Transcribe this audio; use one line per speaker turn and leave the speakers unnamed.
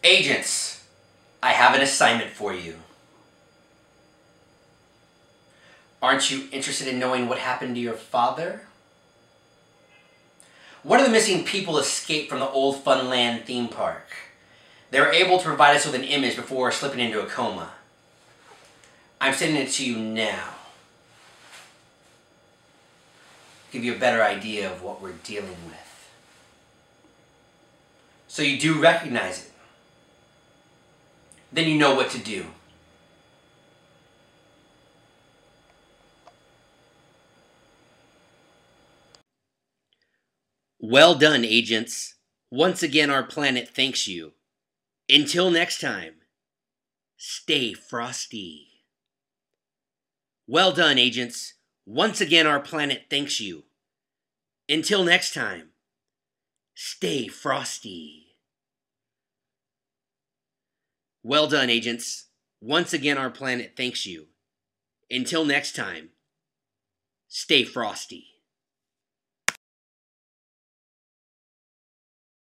Agents, I have an assignment for you. Aren't you interested in knowing what happened to your father? One of the missing people escaped from the old Funland theme park. They were able to provide us with an image before slipping into a coma. I'm sending it to you now. Give you a better idea of what we're dealing with. So you do recognize it. Then you know what to do. Well done, agents. Once again, our planet thanks you. Until next time, stay frosty. Well done, agents. Once again, our planet thanks you. Until next time, stay frosty. Well done, agents. Once again, our planet thanks you. Until next time, stay frosty.